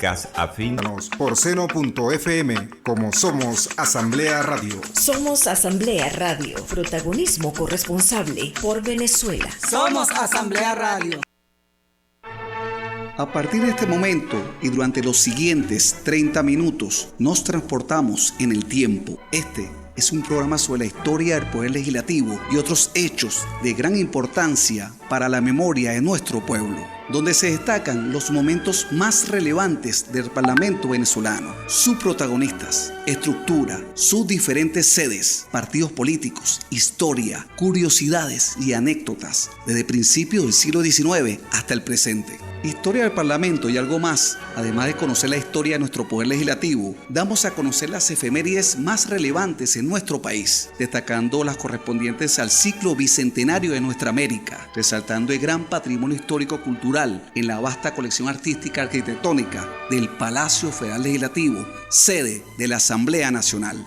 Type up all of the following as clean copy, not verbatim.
podcast afín por seno.fm como Somos Asamblea Radio. Somos Asamblea Radio, protagonismo corresponsable por Venezuela. Somos Asamblea Radio. A partir de este momento y durante los siguientes 30 minutos nos transportamos en el tiempo. Este es un programa sobre la historia del Poder Legislativo y otros hechos de gran importancia para la memoria de nuestro pueblo, donde se destacan los momentos más relevantes del Parlamento venezolano, sus protagonistas, estructura, sus diferentes sedes, partidos políticos, historia, curiosidades y anécdotas, desde principios del siglo XIX hasta el presente. Historia del Parlamento y algo más. Además de conocer la historia de nuestro Poder Legislativo, damos a conocer las efemérides más relevantes en nuestro país, destacando las correspondientes al ciclo bicentenario de nuestra América, resaltando el gran patrimonio histórico-cultural en la vasta colección artística arquitectónica del Palacio Federal Legislativo, sede de la Asamblea Nacional.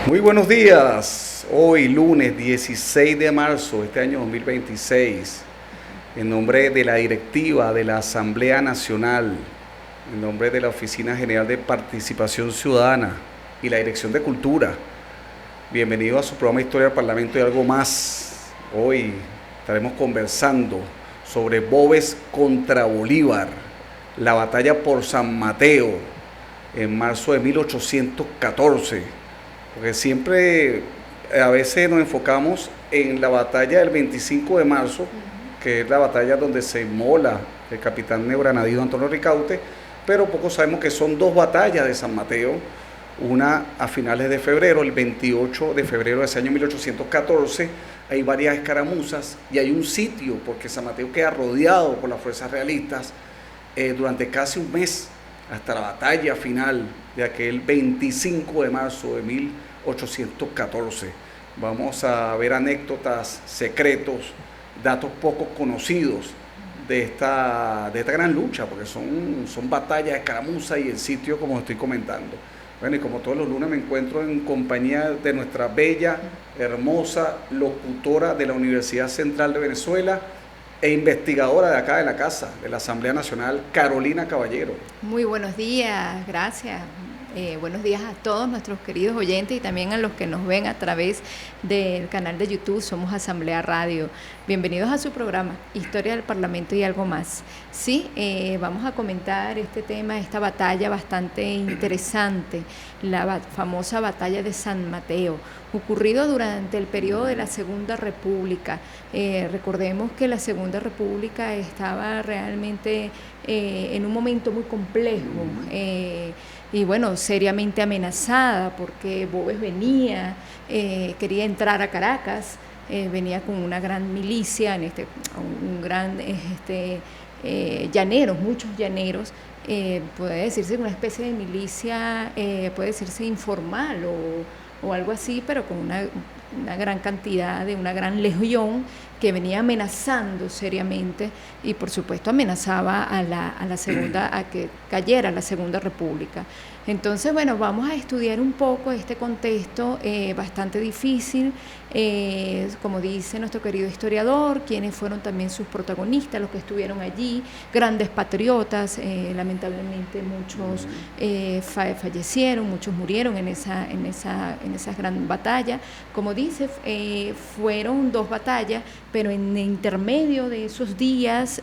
Muy buenos días, hoy lunes 16 de marzo de este año 2026, en nombre de la directiva de la Asamblea Nacional, en nombre de la Oficina General de Participación Ciudadana y la Dirección de Cultura, bienvenido a su programa Historia del Parlamento y algo más. Hoy estaremos conversando sobre Boves contra Bolívar, la batalla por San Mateo en marzo de 1814. Porque siempre, a veces nos enfocamos en la batalla del 25 de marzo, que es la batalla donde se inmola el capitán neogranadino Antonio Ricaurte, pero poco sabemos que son dos batallas de San Mateo, una a finales de febrero, el 28 de febrero de ese año 1814, hay varias escaramuzas y hay un sitio, porque San Mateo queda rodeado por las fuerzas realistas durante casi un mes, hasta la batalla final de aquel 25 de marzo de 1814. Vamos a ver anécdotas, secretos, datos poco conocidos de esta gran lucha, porque son batallas, escaramuzas y el sitio, como estoy comentando. Bueno, y como todos los lunes me encuentro en compañía de nuestra bella, hermosa locutora de la Universidad Central de Venezuela e investigadora de acá de la casa, de la Asamblea Nacional, Carolina Caballero. Muy buenos días, gracias. Buenos días a todos nuestros queridos oyentes y también a los que nos ven a través del canal de YouTube Somos Asamblea Radio. Bienvenidos a su programa Historia del Parlamento y algo más. Sí, vamos a comentar este tema, esta batalla bastante interesante, la famosa batalla de San Mateo, ocurrido durante el periodo de la Segunda República. Recordemos que la Segunda República estaba realmente en un momento muy complejo, y bueno, seriamente amenazada porque Boves venía, quería entrar a Caracas, venía con una gran milicia, llaneros, muchos llaneros, puede decirse una especie de milicia, puede decirse informal o algo así, pero con una gran cantidad, de una gran legión que venía amenazando seriamente y por supuesto amenazaba a que cayera la Segunda República. Entonces, bueno, vamos a estudiar un poco este contexto bastante difícil, como dice nuestro querido historiador, quienes fueron también sus protagonistas, los que estuvieron allí, grandes patriotas, lamentablemente muchos fallecieron, muchos murieron en esa gran batalla. Como dice, fueron dos batallas, pero en el intermedio de esos días,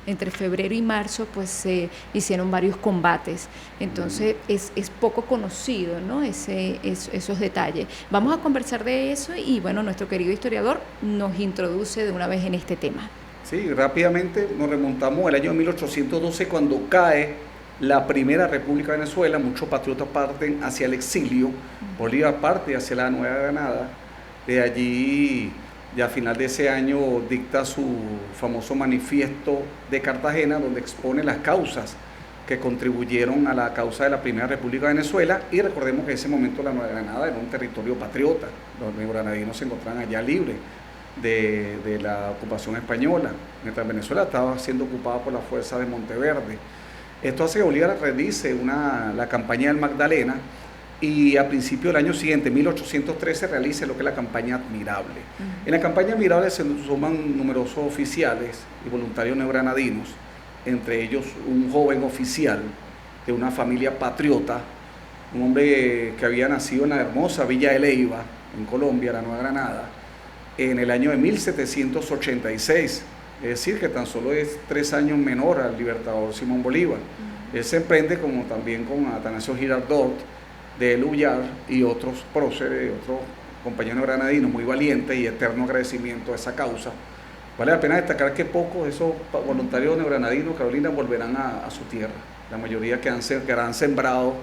entre febrero y marzo, pues se hicieron varios combates. Entonces es poco conocido, ¿no? Esos detalles. Vamos a conversar de eso y bueno, nuestro querido historiador nos introduce de una vez en este tema. Sí, rápidamente nos remontamos al año 1812 cuando cae la Primera República de Venezuela. Muchos patriotas parten hacia el exilio, Bolívar parte hacia la Nueva Granada, de allí ya a final de ese año dicta su famoso manifiesto de Cartagena, donde expone las causas que contribuyeron a la causa de la Primera República de Venezuela, y recordemos que en ese momento la Nueva Granada era un territorio patriota, los neogranadinos se encontraban allá libres de la ocupación española, mientras Venezuela estaba siendo ocupada por la fuerza de Monteverde. Esto hace que Bolívar realice la campaña del Magdalena, y a principio del año siguiente, 1813, realiza lo que es la campaña Admirable. En la campaña Admirable se suman numerosos oficiales y voluntarios neogranadinos, entre ellos un joven oficial de una familia patriota, un hombre que había nacido en la hermosa Villa de Leyva, en Colombia, la Nueva Granada, en el año de 1786, es decir, que tan solo es 3 años menor al libertador Simón Bolívar. Él se emprende como también con Atanasio Girardot, de Luyar y otros próceres, otros compañeros granadinos muy valientes y eterno agradecimiento a esa causa. Vale la pena destacar que pocos de esos voluntarios neogranadinos, Carolina, volverán a su tierra. La mayoría quedarán sembrados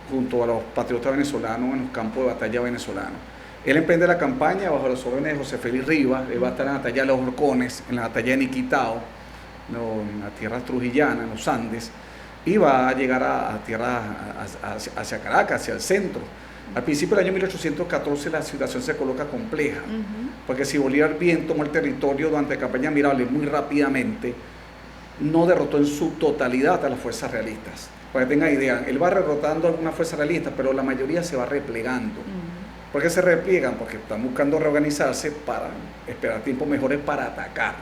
junto a los patriotas venezolanos en los campos de batalla venezolanos. Él emprende la campaña bajo las órdenes de José Félix Rivas. Él va a estar en la batalla de los Horcones, en la batalla de Niquitao, en la tierra trujillana, en los Andes, y va a llegar a tierra hacia Caracas, hacia el centro. Al principio del año 1814 la situación se coloca compleja, porque si Bolívar bien tomó el territorio durante la campaña Admirable muy rápidamente, no derrotó en su totalidad a las fuerzas realistas. Para que tengan idea, él va derrotando a algunas fuerzas realistas, pero la mayoría se va replegando. ¿Por qué se repliegan? Porque están buscando reorganizarse para esperar tiempos mejores para atacar.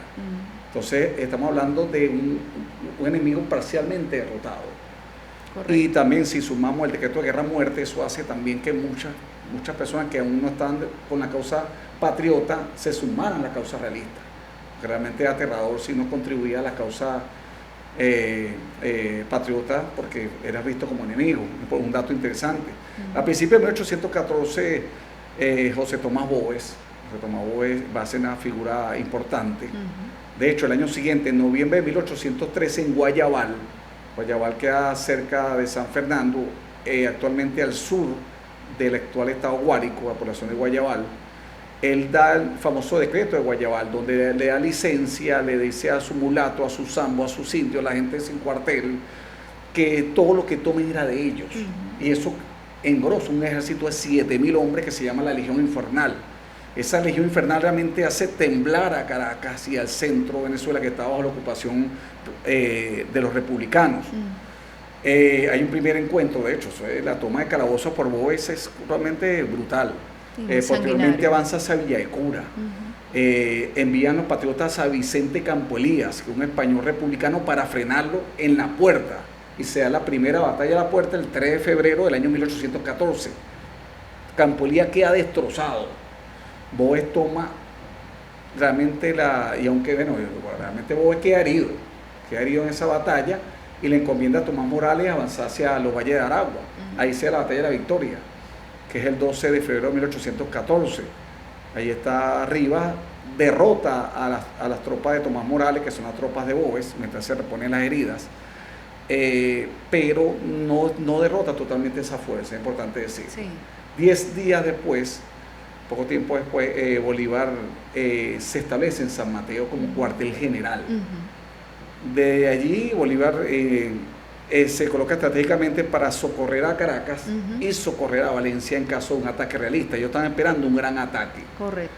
Entonces estamos hablando de un enemigo parcialmente derrotado. Correcto. Y también si sumamos el decreto de guerra-muerte, eso hace también que muchas personas que aún no están con la causa patriota se sumaran a la causa realista. Realmente es aterrador si no contribuía a la causa patriota, porque eras visto como enemigo, por un dato interesante. A principios de 1814, José Tomás Bóves va a ser una figura importante. De hecho, el año siguiente, en noviembre de 1813, en Guayabal queda cerca de San Fernando, actualmente al sur del actual estado Guárico, la población de Guayabal. Él da el famoso decreto de Guayabal, donde le da licencia, le dice a su mulato, a su sambo, a sus indios, la gente sin cuartel, que todo lo que tomen era de ellos. Y eso engrosa un ejército de 7.000 hombres que se llama la Legión Infernal. Esa Legión Infernal realmente hace temblar a Caracas y al centro de Venezuela, que estaba bajo la ocupación de los republicanos. Hay un primer encuentro, de hecho, la toma de Calabozo por Bóves es realmente brutal. Posteriormente avanza hacia Villa de Cura. Envían los patriotas a Vicente Campo Elías, que es un español republicano, para frenarlo en La Puerta, y se da la primera batalla de La Puerta el 3 de febrero del año 1814. Campo Elías queda destrozado. Bóves toma realmente y aunque realmente Bóves queda herido en esa batalla, y le encomienda a Tomás Morales avanzar hacia los Valles de Aragua. Ahí se da la batalla de la Victoria, que es el 12 de febrero de 1814. Ahí está Rivas, derrota a las tropas de Tomás Morales, que son las tropas de Bóves, mientras se reponen las heridas, pero no derrota totalmente esa fuerza, es importante decir. 10 días después, poco tiempo después, Bolívar se establece en San Mateo como cuartel general. De allí Bolívar se coloca estratégicamente para socorrer a Caracas y socorrer a Valencia en caso de un ataque realista. Ellos estaban esperando un gran ataque. Correcto.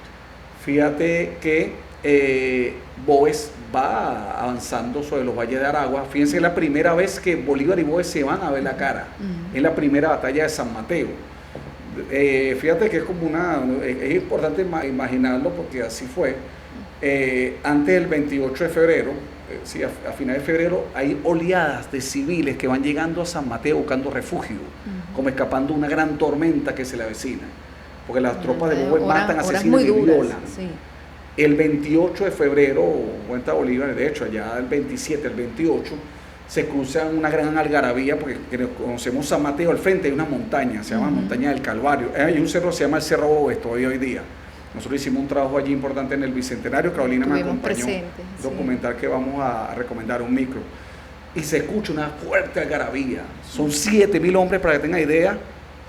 Fíjate que Bóves va avanzando sobre los Valles de Aragua. Fíjense, es la primera vez que Bolívar y Bóves se van a ver la cara. Es la primera batalla de San Mateo. Fíjate que es como es importante imaginarlo, porque así fue. Antes del 28 de febrero, a finales de febrero, hay oleadas de civiles que van llegando a San Mateo buscando refugio, como escapando de una gran tormenta que se le avecina, porque las tropas de Bóves matan, asesinan y violan. El 28 de febrero, cuenta Bolívar, de hecho allá el 27, el 28, se cruzan una gran algarabía, porque conocemos San Mateo, al frente hay una montaña, se llama Montaña del Calvario. Hay un cerro que se llama el Cerro Bóves todavía hoy día. Nosotros hicimos un trabajo allí importante en el Bicentenario. Carolina me acompañó, un documental que vamos a recomendar, un micro. Y se escucha una fuerte algarabía. Son 7.000 hombres, para que tengan idea,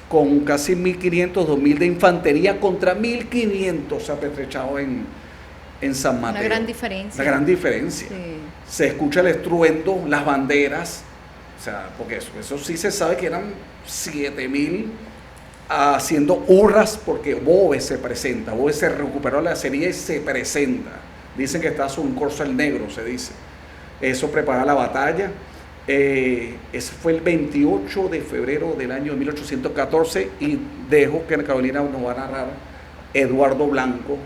con casi 1.500, 2.000 de infantería contra 1.500 apetrechados en San Mateo. Una gran diferencia. Una gran diferencia. Sí. Se escucha el estruendo, las banderas, o sea, porque eso sí se sabe que eran 7.000 haciendo hurras, porque Bóves se presenta. Bóves se recuperó la serie y se presenta. Dicen que está sobre un corzo el negro, se dice. Eso prepara la batalla. Ese fue el 28 de febrero del año 1814 y dejo que Carolina nos va a narrar Eduardo Blanco,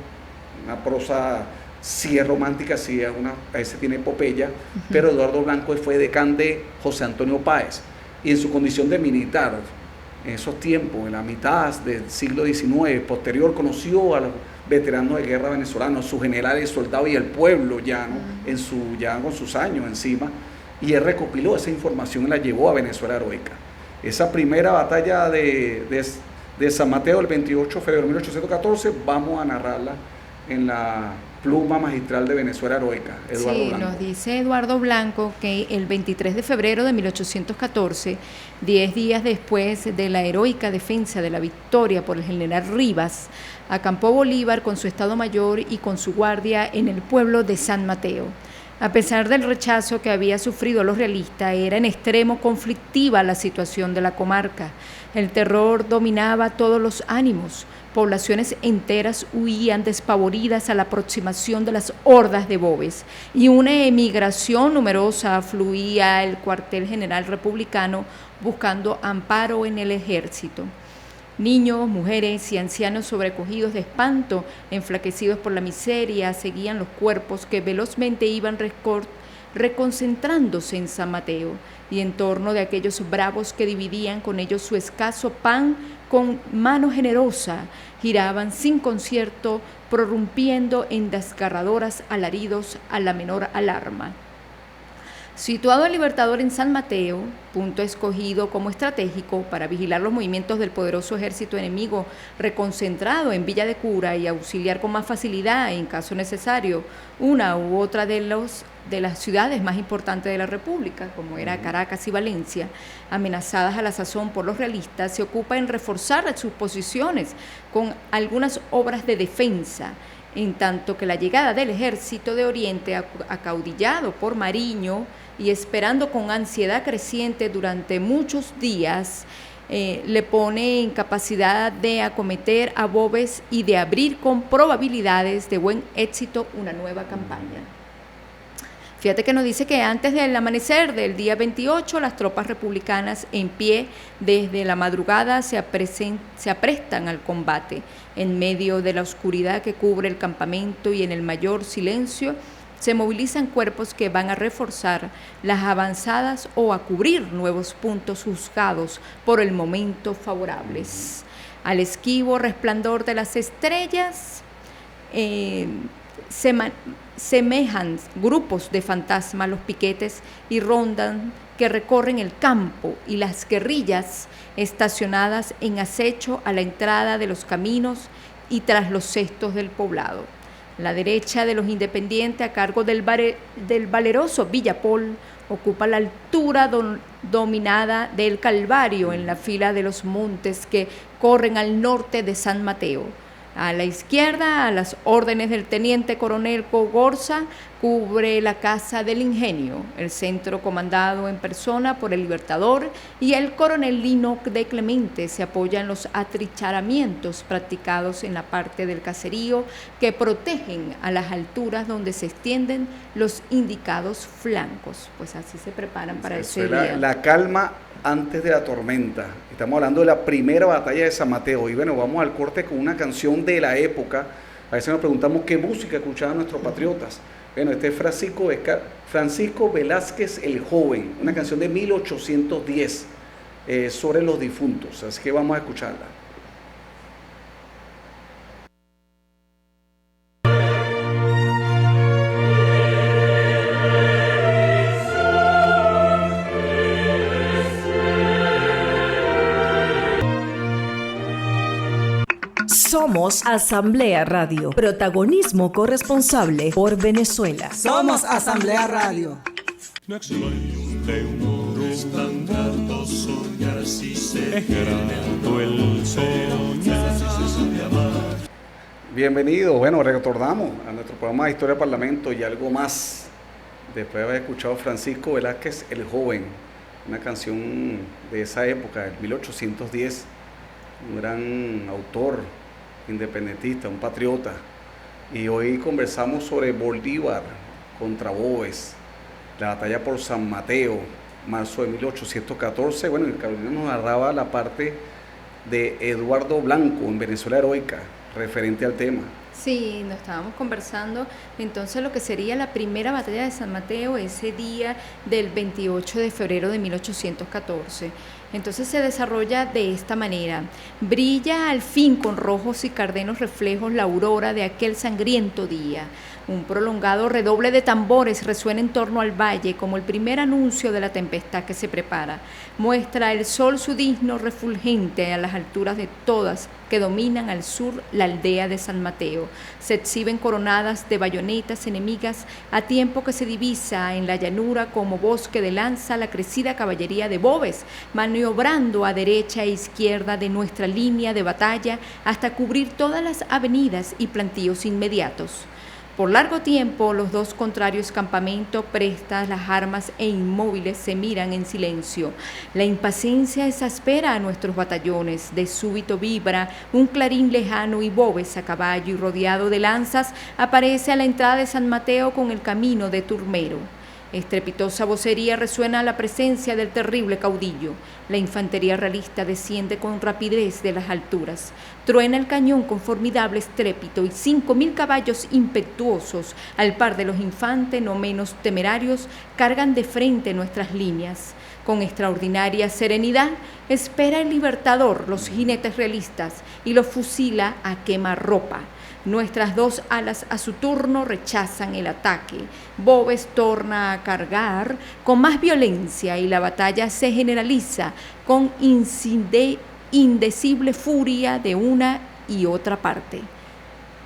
una prosa sí es romántica, sí es a veces tiene epopeya, pero Eduardo Blanco fue decán de José Antonio Páez y en su condición de militar, en esos tiempos, en la mitad del siglo XIX, posterior, conoció a los veteranos de guerra venezolanos, sus generales, soldados y el pueblo llano, ya con sus años encima, y él recopiló esa información y la llevó a Venezuela Heroica. Esa primera batalla de San Mateo, el 28 de febrero de 1814, vamos a narrarla en la pluma magistral de Venezuela Heroica, Eduardo Blanco. Nos dice Eduardo Blanco que el 23 de febrero de 1814, 10 días después de la heroica defensa de la victoria por el general Rivas, acampó Bolívar con su Estado Mayor y con su guardia en el pueblo de San Mateo. A pesar del rechazo que había sufrido los realistas, era en extremo conflictiva la situación de la comarca. El terror dominaba todos los ánimos. Poblaciones enteras huían despavoridas a la aproximación de las hordas de bobes y una emigración numerosa afluía al cuartel general republicano buscando amparo en el ejército. Niños, mujeres y ancianos sobrecogidos de espanto, enflaquecidos por la miseria, seguían los cuerpos que velozmente iban reconcentrándose en San Mateo y en torno de aquellos bravos que dividían con ellos su escaso pan con mano generosa, giraban sin concierto, prorrumpiendo en desgarradores alaridos a la menor alarma. Situado el Libertador en San Mateo, punto escogido como estratégico para vigilar los movimientos del poderoso ejército enemigo reconcentrado en Villa de Cura y auxiliar con más facilidad, en caso necesario, una u otra de las ciudades más importantes de la República, como era Caracas y Valencia, amenazadas a la sazón por los realistas, se ocupa en reforzar sus posiciones con algunas obras de defensa, en tanto que la llegada del ejército de Oriente, acaudillado por Mariño y esperando con ansiedad creciente durante muchos días, le pone en capacidad de acometer a bobes y de abrir con probabilidades de buen éxito una nueva campaña. Fíjate que nos dice que antes del amanecer del día 28, las tropas republicanas en pie desde la madrugada se aprestan al combate. En medio de la oscuridad que cubre el campamento y en el mayor silencio, se movilizan cuerpos que van a reforzar las avanzadas o a cubrir nuevos puntos juzgados por el momento favorables. Al esquivo resplandor de las estrellas, semejan grupos de fantasmas los piquetes y rondan que recorren el campo y las guerrillas estacionadas en acecho a la entrada de los caminos y tras los cestos del poblado. La derecha de los independientes a cargo del valeroso Villapol ocupa la altura dominada del Calvario en la fila de los montes que corren al norte de San Mateo. A la izquierda, a las órdenes del teniente coronel Cogorza, cubre la Casa del Ingenio, el centro comandado en persona por el Libertador, y el coronel Lino de Clemente se apoya en los atrincheramientos practicados en la parte del caserío que protegen a las alturas donde se extienden los indicados flancos. Pues así se preparan para ese día. La calma antes de la tormenta. Estamos hablando de la primera batalla de San Mateo y bueno, vamos al corte con una canción de la época. A veces nos preguntamos qué música escuchaban nuestros patriotas. Bueno, este es Francisco Velázquez el Joven, una canción de 1810 sobre los difuntos, así que vamos a escucharla. Somos Asamblea Radio. Protagonismo corresponsable por Venezuela. Somos Asamblea Radio. No existe un tanto soñar si se generó el soñar. Bienvenidos, bueno, retornamos a nuestro programa de Historia del Parlamento y algo más. Después de haber escuchado a Francisco Velázquez el Joven, una canción de esa época, del 1810, un gran autor independentista, un patriota. Y hoy conversamos sobre Bolívar contra Boves, la batalla por San Mateo, marzo de 1814. Bueno, Carolina nos narraba la parte de Eduardo Blanco en Venezuela Heroica, referente al tema. Sí, nos estábamos conversando entonces lo que sería la primera batalla de San Mateo, ese día del 28 de febrero de 1814. Entonces se desarrolla de esta manera: brilla al fin con rojos y cardenos reflejos la aurora de aquel sangriento día. Un prolongado redoble de tambores resuena en torno al valle como el primer anuncio de la tempestad que se prepara. Muestra el sol su digno refulgente a las alturas de todas que dominan al sur la aldea de San Mateo. Se exhiben coronadas de bayonetas enemigas a tiempo que se divisa en la llanura como bosque de lanza la crecida caballería de Boves, maniobrando a derecha e izquierda de nuestra línea de batalla hasta cubrir todas las avenidas y plantíos inmediatos. Por largo tiempo, los dos contrarios campamentos, prestas las armas e inmóviles, se miran en silencio. La impaciencia exaspera a nuestros batallones. De súbito vibra un clarín lejano y Boves, a caballo y rodeado de lanzas, aparece a la entrada de San Mateo con el camino de Turmero. Estrepitosa vocería resuena a la presencia del terrible caudillo. La infantería realista desciende con rapidez de las alturas. Truena el cañón con formidable estrépito y 5.000 caballos impetuosos, al par de los infantes no menos temerarios, cargan de frente nuestras líneas. Con extraordinaria serenidad espera el libertador los jinetes realistas y los fusila a quemarropa. Nuestras dos alas a su turno rechazan el ataque. Boves torna a cargar con más violencia y la batalla se generaliza con indecible furia de una y otra parte.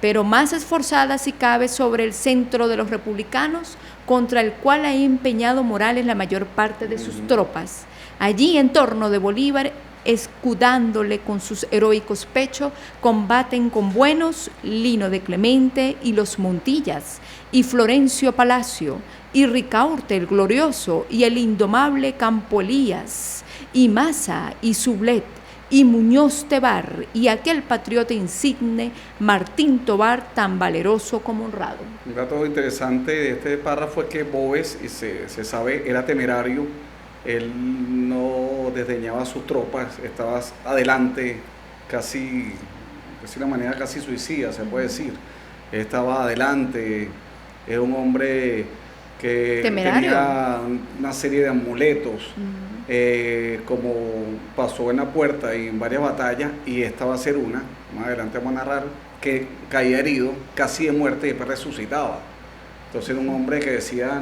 Pero más esforzada si cabe sobre el centro de los republicanos, contra el cual ha empeñado Morales la mayor parte de sus tropas. Allí, en torno de Bolívar, escudándole con sus heroicos pechos, combaten con buenos Lino de Clemente y los Montillas, y Florencio Palacio, y Ricaurte el glorioso, y el indomable Campo Elías, y Maza, y Sublet, y Muñoz Tebar, y aquel patriota insigne, Martín Tobar, tan valeroso como honrado. Un dato interesante de este párrafo es que Boves, y se sabe, era temerario. Él no desdeñaba a sus tropas, estaba adelante, casi de una manera casi suicida, se puede decir. Estaba adelante, era un hombre que temerario. Tenía una serie de amuletos, como pasó en la puerta y en varias batallas, y esta va a ser una, más adelante vamos a narrar, que caía herido, casi de muerte, y después resucitaba. Entonces era un hombre que decía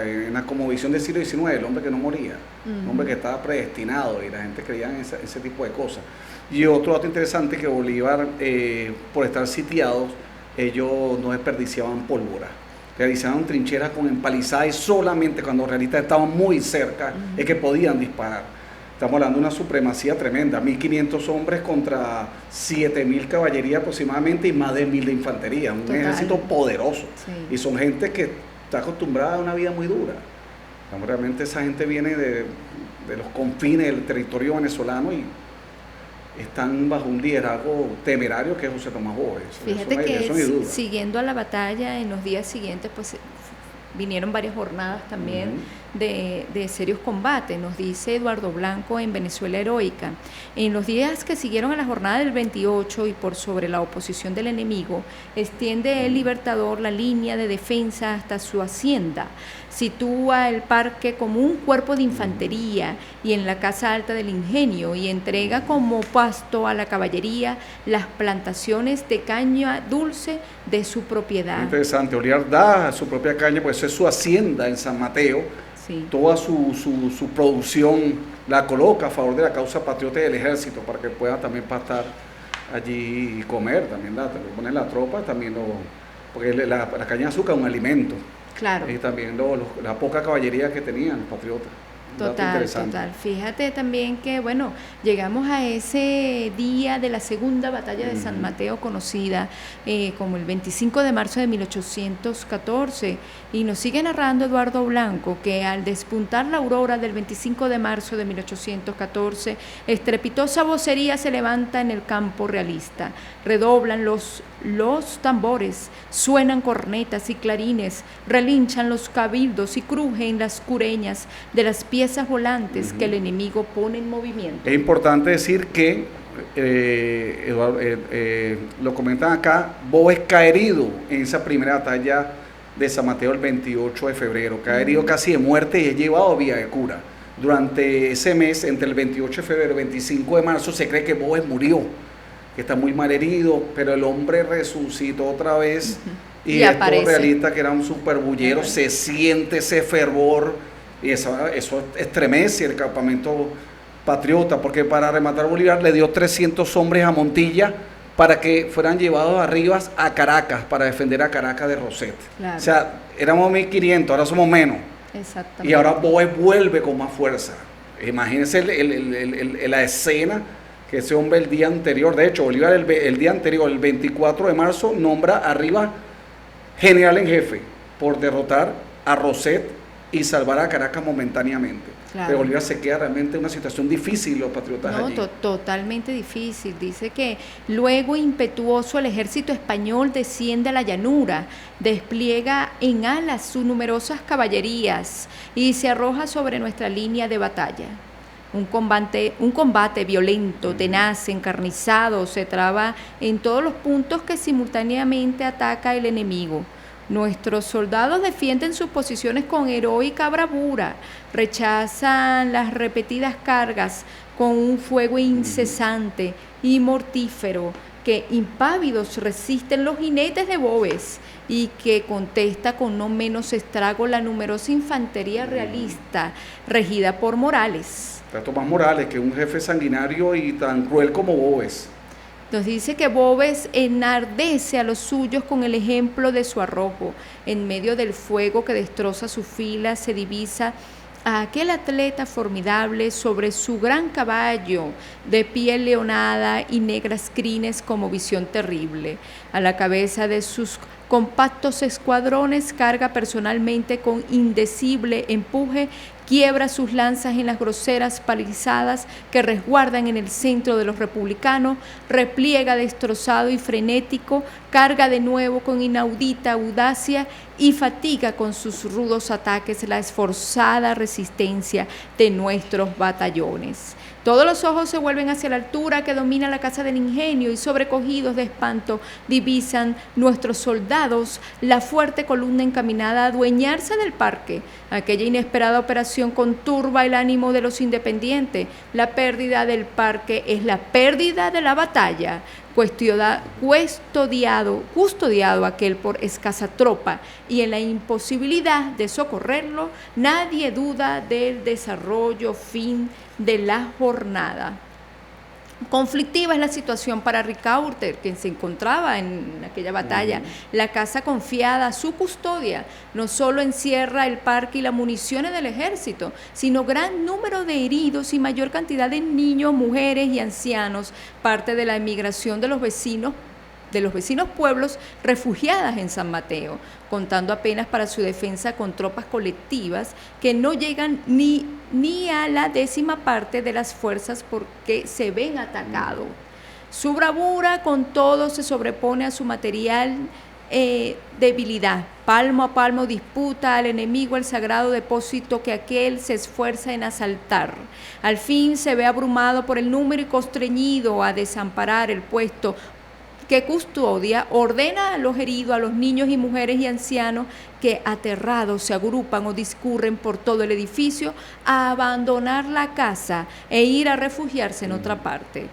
en la cosmovisión del siglo XIX, el hombre que no moría, un hombre que estaba predestinado, y la gente creía en ese tipo de cosas. Y otro dato interesante, que Bolívar, por estar sitiados, ellos no desperdiciaban pólvora, realizaban trincheras con empalizadas, y solamente cuando los realistas estaban muy cerca es que podían disparar. Estamos hablando de una supremacía tremenda, 1.500 hombres contra 7.000 caballería aproximadamente y más de 1.000 de infantería, un ejército poderoso. Sí. Y son gente que está acostumbrada a una vida muy dura. Realmente esa gente viene de los confines del territorio venezolano y están bajo un liderazgo temerario que es José Tomás Boves. Fíjate que siguiendo a la batalla, en los días siguientes pues vinieron varias jornadas también de serios combates. Nos dice Eduardo Blanco en Venezuela Heroica: en los días que siguieron a la jornada del 28 y por sobre la oposición del enemigo, extiende el libertador la línea de defensa hasta su hacienda, sitúa el parque como un cuerpo de infantería y en la casa alta del ingenio, y entrega como pasto a la caballería las plantaciones de caña dulce de su propiedad. Interesante, Bolívar da su propia caña, pues eso es su hacienda en San Mateo. Sí. Toda su producción la coloca a favor de la causa patriota del ejército para que pueda también pastar allí y comer, también poner la tropa, también porque la caña de azúcar es un alimento. Claro. Y también la poca caballería que tenían los patriotas. Total. Fíjate también que, bueno, llegamos a ese día de la segunda batalla de San Mateo, conocida como el 25 de marzo de 1814, y nos sigue narrando Eduardo Blanco que al despuntar la aurora del 25 de marzo de 1814, estrepitosa vocería se levanta en el campo realista. Redoblan los los tambores, suenan cornetas y clarines, relinchan los cabildos y crujen las cureñas de las piezas volantes que el enemigo pone en movimiento. Es importante decir que, lo comentan acá, Boves cae herido en esa primera batalla de San Mateo el 28 de febrero, cae herido casi de muerte y es llevado a Villa de Cura. Durante ese mes, entre el 28 de febrero y el 25 de marzo, se cree que Boves murió, que está muy mal herido, pero el hombre resucitó otra vez y estos aparece. realistas, que era un superbullero, se siente ese fervor y eso estremece el campamento patriota, porque para rematar Bolívar le dio 300 hombres a Montilla para que fueran llevados arriba a Caracas, para defender a Caracas de Roset. Claro. O sea, éramos 1.500, ahora somos menos. Exactamente. Y ahora Boves vuelve con más fuerza. Imagínense la escena que ese hombre el día anterior, de hecho, Bolívar el día anterior, el 24 de marzo, nombra arriba general en jefe por derrotar a Roset y salvar a Caracas momentáneamente. Claro. Pero Bolívar se queda realmente en una situación difícil, los patriotas No, allí. totalmente difícil. Dice que luego impetuoso el ejército español desciende a la llanura, despliega en alas sus numerosas caballerías y se arroja sobre nuestra línea de batalla. Un combate violento, tenaz, encarnizado, se traba en todos los puntos que simultáneamente ataca el enemigo. Nuestros soldados defienden sus posiciones con heroica bravura, rechazan las repetidas cargas con un fuego incesante y mortífero que impávidos resisten los jinetes de Boves y que contesta con no menos estrago la numerosa infantería realista regida por Morales. Tomás Morales, que es un jefe sanguinario y tan cruel como Boves. Nos dice que Boves enardece a los suyos con el ejemplo de su arrojo. En medio del fuego que destroza su fila se divisa a aquel atleta formidable sobre su gran caballo de piel leonada y negras crines como visión terrible. A la cabeza de sus compactos escuadrones carga personalmente con indecible empuje, quiebra sus lanzas en las groseras palizadas que resguardan en el centro de los republicanos, repliega destrozado y frenético, carga de nuevo con inaudita audacia y fatiga con sus rudos ataques la esforzada resistencia de nuestros batallones. Todos los ojos se vuelven hacia la altura que domina la casa del ingenio y sobrecogidos de espanto divisan nuestros soldados la fuerte columna encaminada a adueñarse del parque. Aquella inesperada operación conturba el ánimo de los independientes. La pérdida del parque es la pérdida de la batalla. Custodiado aquel por escasa tropa y en la imposibilidad de socorrerlo, nadie duda del desarrollo fin de la jornada. Conflictiva es la situación para Ricaurte, quien se encontraba en aquella batalla. La casa confiada a su custodia no solo encierra el parque y las municiones del ejército, sino gran número de heridos y mayor cantidad de niños, mujeres y ancianos, parte de la emigración de los vecinos pueblos refugiadas en San Mateo, contando apenas para su defensa con tropas colectivas que no llegan ni a la 10ª parte de las fuerzas porque se ven atacados. Su bravura con todo se sobrepone a su material debilidad. Palmo a palmo disputa al enemigo el sagrado depósito que aquel se esfuerza en asaltar. Al fin se ve abrumado por el número y constreñido a desamparar el puesto que custodia, ordena a los heridos, a los niños y mujeres y ancianos que aterrados se agrupan o discurren por todo el edificio a abandonar la casa e ir a refugiarse en otra parte.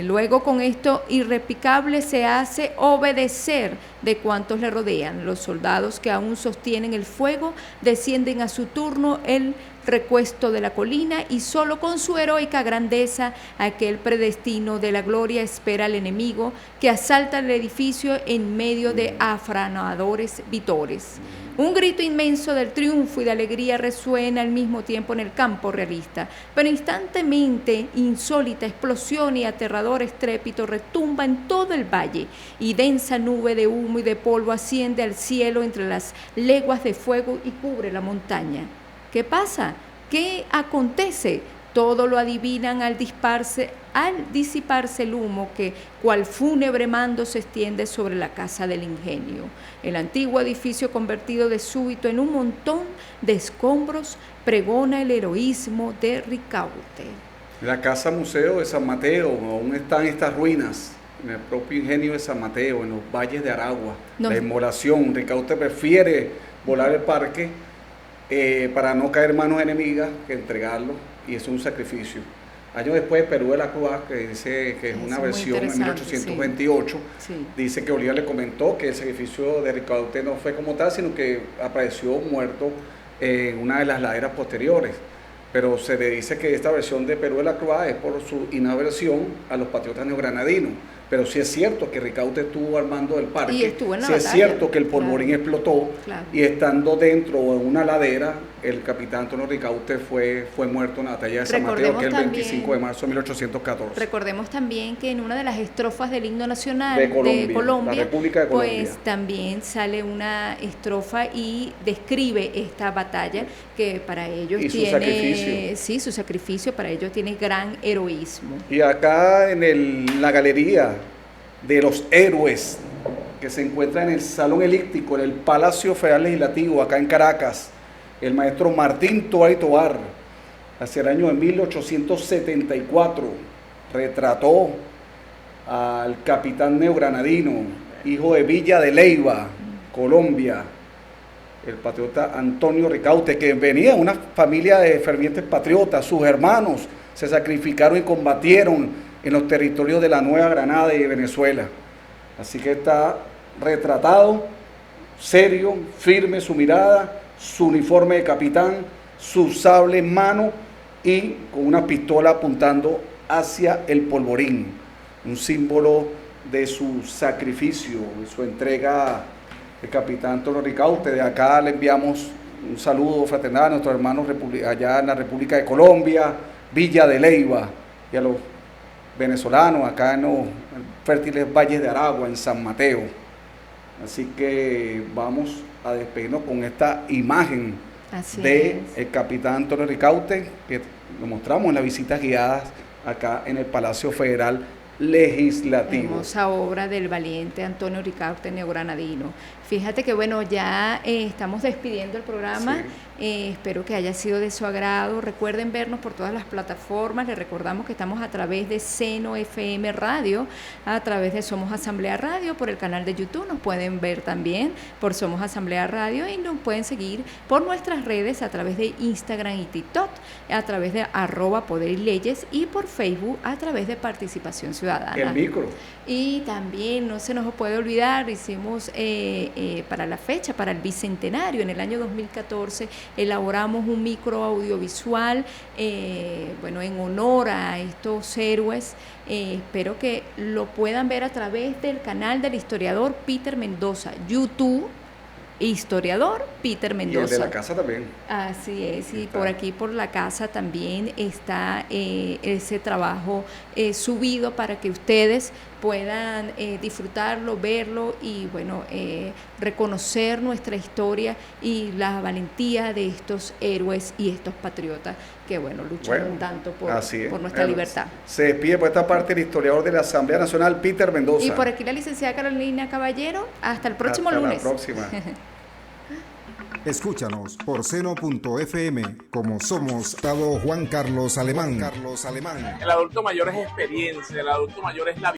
Luego con esto irreplicable se hace obedecer de cuantos le rodean. Los soldados que aún sostienen el fuego descienden a su turno el recuesto de la colina y solo con su heroica grandeza aquel predestino de la gloria espera al enemigo que asalta el edificio en medio de afranadores vitores. Un grito inmenso del triunfo y de alegría resuena al mismo tiempo en el campo realista, pero instantáneamente insólita explosión y aterrador estrépito retumba en todo el valle y densa nube de humo y de polvo asciende al cielo entre las leguas de fuego y cubre la montaña. ¿Qué pasa? ¿Qué acontece? todo lo adivinan al disiparse el humo que cual fúnebre mando se extiende sobre la casa del ingenio. El antiguo edificio convertido de súbito en un montón de escombros pregona el heroísmo de Ricaurte. La casa museo de San Mateo, aún están estas ruinas, en el propio ingenio de San Mateo, en los valles de Aragua. La inmolación, Ricaurte prefiere volar el parque para no caer en manos enemigas que entregarlo, y es un sacrificio. Años después, Perú de la Cruz, que dice que es una versión en 1828, sí. Dice que Bolívar le comentó que el sacrificio de Ricaurte no fue como tal, sino que apareció muerto en una de las laderas posteriores. Pero se le dice que esta versión de Perú de la Cruz es por su inaversión a los patriotas neogranadinos. Pero sí es cierto que Ricaurte estuvo al mando del parque, y estuvo en la sí batalla. Es cierto que el polvorín explotó, y estando dentro de una ladera, el capitán Antonio Ricaurte fue muerto en la batalla de San Mateo, que es el 25 de marzo de 1814. Recordemos también que en una de las estrofas del himno nacional de Colombia, la República de Colombia, pues también sale una estrofa y describe esta batalla que para ellos y tiene... su sacrificio. Sí, su sacrificio para ellos tiene gran heroísmo. Y acá en la galería de los héroes que se encuentra en el Salón Elíptico, en el Palacio Federal Legislativo, acá en Caracas, el maestro Martín Tovar y Tovar, hacia el año de 1874, retrató al capitán neogranadino, hijo de Villa de Leyva, Colombia, el patriota Antonio Ricaurte, que venía de una familia de fervientes patriotas. Sus hermanos se sacrificaron y combatieron en los territorios de la Nueva Granada y de Venezuela. Así que está retratado, serio, firme su mirada, su uniforme de capitán, su sable en mano y con una pistola apuntando hacia el polvorín, un símbolo de su sacrificio y su entrega. El capitán Antonio Ricaurte. De acá le enviamos un saludo fraternal a nuestros hermanos allá en la República de Colombia, Villa de Leyva, y a los venezolanos acá en los fértiles valles de Aragua, en San Mateo. Así que vamos a despedirnos con esta imagen del capitán Antonio Ricaurte, que lo mostramos en las visitas guiadas acá en el Palacio Federal Legislativo. Hermosa obra del valiente Antonio Ricaurte, neogranadino. Fíjate que bueno, ya estamos despidiendo el programa. Sí. Espero que haya sido de su agrado. Recuerden vernos por todas las plataformas. Les recordamos que estamos a través de Seno FM Radio, a través de Somos Asamblea Radio, por el canal de YouTube. Nos pueden ver también por Somos Asamblea Radio y nos pueden seguir por nuestras redes a través de Instagram y TikTok, a través de @Poder y Leyes, y por Facebook a través de Participación Ciudadana. El micro. Y también no se nos puede olvidar, hicimos para la fecha, para el bicentenario, en el año 2014, elaboramos un micro audiovisual, en honor a estos héroes. Espero que lo puedan ver a través del canal del historiador Peter Mendoza, YouTube, historiador Peter Mendoza. Y el de la casa también. Así es, y por aquí por la casa también está ese trabajo subido para que ustedes puedan disfrutarlo, verlo y reconocer nuestra historia y la valentía de estos héroes y estos patriotas que lucharon tanto por nuestra libertad. Se despide por esta parte el historiador de la Asamblea Nacional, Peter Mendoza. Y por aquí la licenciada Carolina Caballero. Hasta el próximo lunes. Hasta la próxima. Escúchanos por seno.fm, como somos Juan Carlos Alemán. El adulto mayor es experiencia, el adulto mayor es la